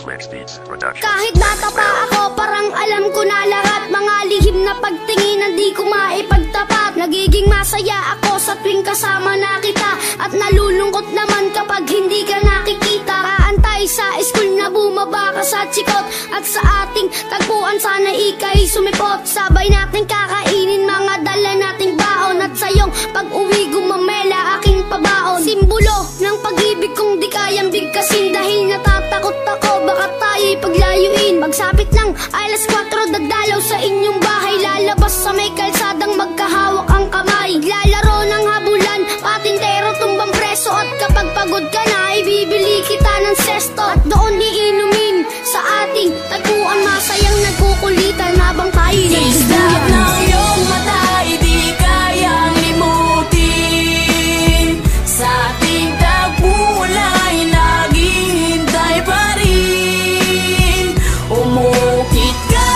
Switch Beats Production. Kahit bata pa ako, parang alam ko na lahat. Mga lihim na pagtingin, di ko maipagtapat. Nagiging masaya ako sa tuwing kasama na kita, at nalulungkot naman kapag hindi ka nakikita. Kaantay sa school na bumaba ka sa chikot, at sa ating tagpuan sana ika'y sumipot. Sabay natin kakainin mga dala nating baon, at sayong pag-uwi gumamela aking pabaon. Simbolo ng pag-ibig kong di kayang bigkasin, dahil natatakot ako baka tayo'y paglayuin. Magsapit ng alas 4, dadalaw sa inyong bahay, lalabas sa may kalsadang magkahawak ang kamay. Lalaro ng habulan, patintero tumbang preso, at kapag pagod ka na, ibibili kita ng sesto. At doon iinumin sa ating tagpuan, masayang nagkukulitan habang tayo'y nagduduyan. ng iyong mata, di kayang limutin. Sa ating tagpuan ay naghihintay pa rin. Umukit ka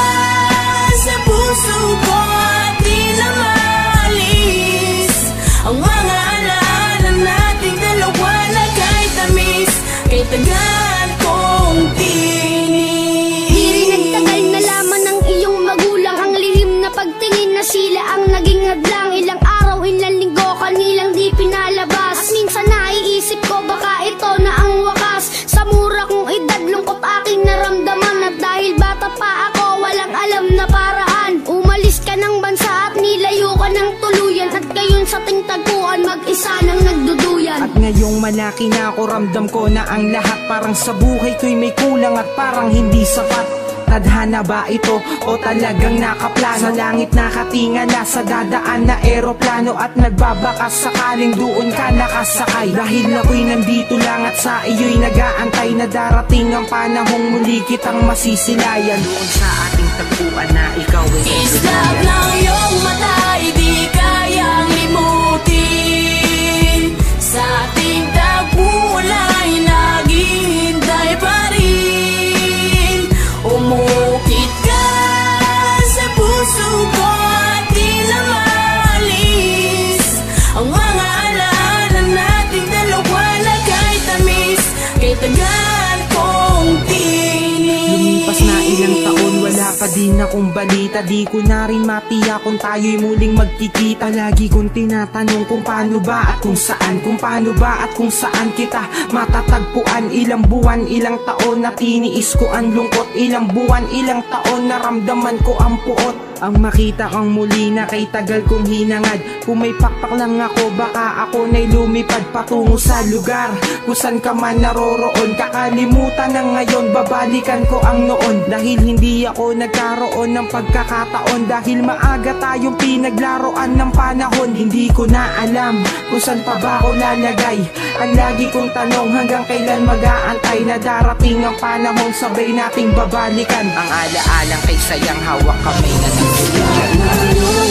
sa puso ko at di na maalis ang mga alaala nating dalawa na kay tamis, kay tagal kong tinis. Di rin nagtagal na laman ng iyong magulang, ang lihim na pagtingin na sila ang naging hadlang. Ilang araw, ilang linggo, kanilang di pinalabas. At minsan naiisip ko baka ito na ang wakas. Sa mura kong edad, lungkot aking naramdaman, at dahil bata pa ako, walang alam na paraan. Umalis ka ng bansa at nilayo ka ng tuluyan, at gayon sa ting tagpuan, mag-isa nang nagduduyan. At ngayong malaki na ako, ramdam ko na ang lahat parang sa buhay ko'y may kulang at parang hindi sapat. Tadhana ba ito o talagang nakaplano? Sa langit nakatingala, sa dadaan na eroplano, at nagbabakas sakaling doon ka nakasakay. Dahil ako'y nandito lang at sa iyo'y nag-aantay na darating ang panahong muli kitang masisilayan. Doon sa ating tagpuan na ikaw ay Islap ng iyong mata, di kayang limutin. Sa ating tagpuan ay naghihintay pa rin. Umukit ka sa puso ko at di na maalis ang mga alaala nating dalawa na kay tamis, kay tagal kong tinis. Lumipas na ilang taon, wala pa din akong balita. Di ko na rin matiyak kung tayo'y muling magkikita. Lagi kong tinatanong kung paano ba at kung saan, kung paano ba at kung saan kita matatagpuan. Ilang buwan, ilang taon na tiniis ko ang lungkot. Ilang buwan, ilang taon naramdaman ko ang puot. Ang makita kang muli na kay tagal kong hinangad. Kung may pakpak lang ako, baka ako na'y lumipad patungo sa lugar kung saan ka man naroroon. Kakalimutan na ngayon, babalikan ko ang noon. Dahil hindi ako nagkaroon ng pagkakataon, dahil maaga tayong pinaglaruan ng panahon. Hindi ko na alam kung saan pa ba ako lalagay. Ang lagi kong tanong, hanggang kailan mag-aantay na darating ang panahon sabay nating babalikan ang alaalang kay sayang hawak kamay na nagtuluyan.